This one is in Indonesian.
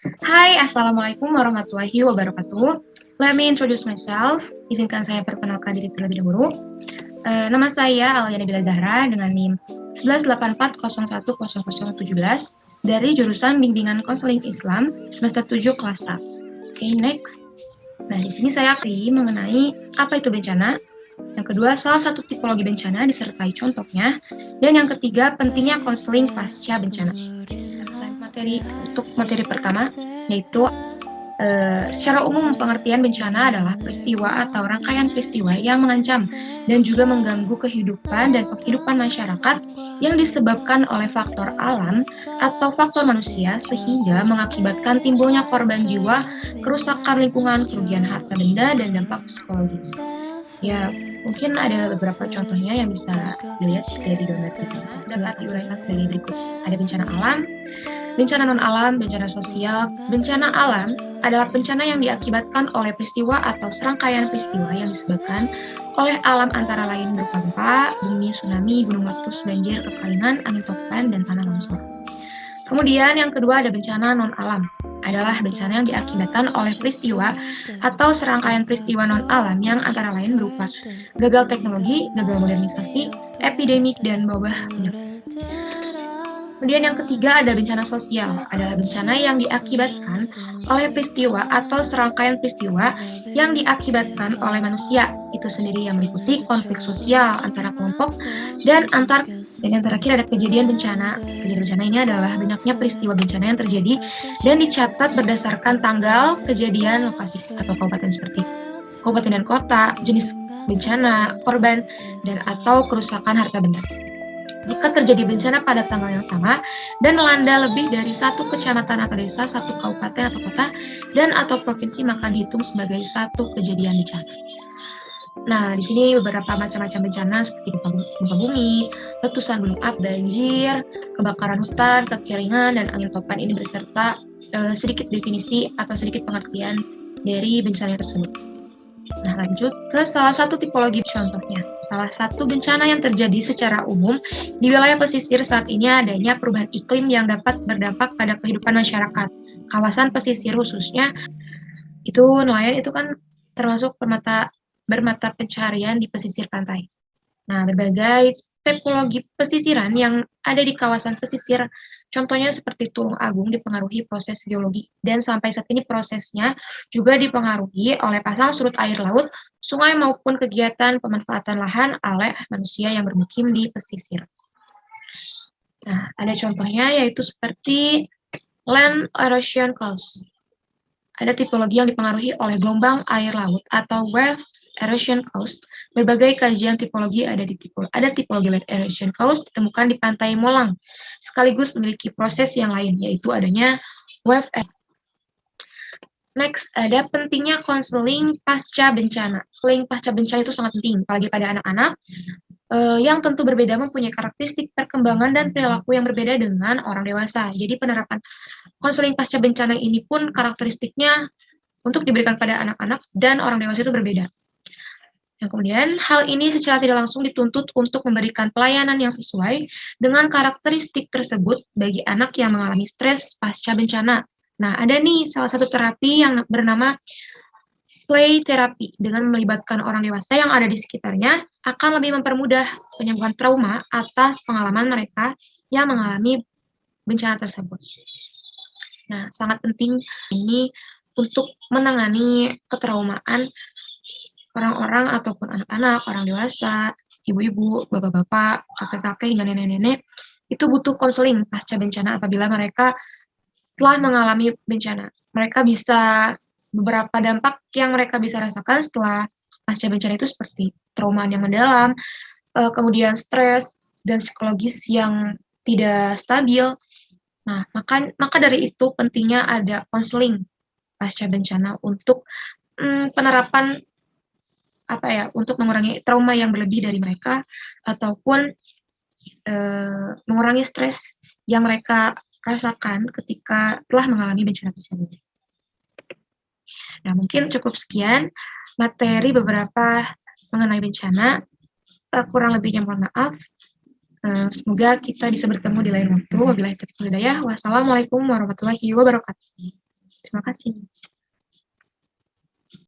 Hai, Assalamualaikum warahmatullahi wabarakatuh. Let me introduce myself. Izinkan saya perkenalkan diri terlebih dahulu. Nama saya Alyana Bila Zahra dengan NIM 118401017 dari jurusan Bimbingan Konseling Islam semester 7 kelas A. Oke, next. Nah, di sini saya akan mengenai apa itu bencana. Yang kedua, salah satu tipologi bencana disertai contohnya. Dan yang ketiga, pentingnya konseling pasca bencana. Materi pertama yaitu secara umum pengertian bencana adalah peristiwa atau rangkaian peristiwa yang mengancam dan juga mengganggu kehidupan dan penghidupan masyarakat yang disebabkan oleh faktor alam atau faktor manusia sehingga mengakibatkan timbulnya korban jiwa, kerusakan lingkungan, kerugian harta benda, dan dampak psikologis. Ya, mungkin ada beberapa contohnya yang bisa dilihat dari gambar ini. Dapat diuraikan sebagai berikut. Ada bencana alam, bencana non-alam, bencana sosial. Bencana alam adalah bencana yang diakibatkan oleh peristiwa atau serangkaian peristiwa yang disebabkan oleh alam antara lain berupa gempa, bumi, tsunami, gunung meletus, banjir, kekeringan, angin topan, dan tanah longsor. Kemudian yang kedua ada bencana non-alam. Adalah bencana yang diakibatkan oleh peristiwa atau serangkaian peristiwa non-alam yang antara lain berupa gagal teknologi, gagal modernisasi, epidemik, dan wabah penyakit. Kemudian yang ketiga ada bencana sosial, adalah bencana yang diakibatkan oleh peristiwa atau serangkaian peristiwa yang diakibatkan oleh manusia. Itu sendiri yang meliputi konflik sosial antara kelompok dan yang terakhir ada kejadian bencana. Kejadian bencana ini adalah banyaknya peristiwa bencana yang terjadi dan dicatat berdasarkan tanggal kejadian, lokasi atau kabupaten seperti kabupaten dan kota, jenis bencana, korban, dan atau kerusakan harta benda. Jika terjadi bencana pada tanggal yang sama dan melanda lebih dari satu kecamatan atau desa, satu kabupaten atau kota, dan atau provinsi, maka dihitung sebagai satu kejadian bencana. Nah, di sini beberapa macam-macam bencana seperti gempa bumi, letusan gunung api, banjir, kebakaran hutan, kekeringan, dan angin topan ini beserta sedikit definisi atau sedikit pengertian dari bencana tersebut. Nah, lanjut ke salah satu tipologi contohnya. Salah satu bencana yang terjadi secara umum di wilayah pesisir saat ini adanya perubahan iklim yang dapat berdampak pada kehidupan masyarakat. Kawasan pesisir khususnya itu nelayan itu kan termasuk bermata pencaharian di pesisir pantai. Nah, berbagai tipologi pesisiran yang ada di kawasan pesisir, contohnya seperti Tulung Agung dipengaruhi proses geologi, dan sampai saat ini prosesnya juga dipengaruhi oleh pasang surut air laut, sungai maupun kegiatan pemanfaatan lahan oleh manusia yang bermukim di pesisir. Nah, ada contohnya yaitu seperti land erosion cause. Ada tipologi yang dipengaruhi oleh gelombang air laut atau wave erosion cause. Berbagai kajian tipologi ada tipologi land erosion cause ditemukan di pantai Molang, sekaligus memiliki proses yang lain, yaitu adanya wave erosion. Next, ada pentingnya konseling pasca bencana. Konseling pasca bencana itu sangat penting, apalagi pada anak-anak yang tentu berbeda, mempunyai karakteristik perkembangan dan perilaku yang berbeda dengan orang dewasa. Jadi penerapan konseling pasca bencana ini pun karakteristiknya untuk diberikan pada anak-anak dan orang dewasa itu berbeda. Yang kemudian, hal ini secara tidak langsung dituntut untuk memberikan pelayanan yang sesuai dengan karakteristik tersebut bagi anak yang mengalami stres pasca bencana. Nah, ada nih salah satu terapi yang bernama play therapy dengan melibatkan orang dewasa yang ada di sekitarnya akan lebih mempermudah penyembuhan trauma atas pengalaman mereka yang mengalami bencana tersebut. Nah, sangat penting ini untuk menangani ketraumaan orang-orang ataupun anak-anak, orang dewasa, ibu-ibu, bapak-bapak, kakek-kakek, hingga nenek-nenek, itu butuh konseling pasca bencana apabila mereka telah mengalami bencana. Mereka bisa, beberapa dampak yang mereka bisa rasakan setelah pasca bencana itu seperti trauma yang mendalam, kemudian stres, dan psikologis yang tidak stabil. Nah, maka dari itu pentingnya ada konseling pasca bencana untuk penerapan untuk mengurangi trauma yang berlebih dari mereka ataupun mengurangi stres yang mereka rasakan ketika telah mengalami bencana tersebut. Nah, mungkin cukup sekian materi beberapa mengenai bencana. Kurang lebihnya mohon maaf. Semoga kita bisa bertemu di lain waktu. Wabillahi taufiq wal hidayah. Wassalamualaikum warahmatullahi wabarakatuh. Terima kasih.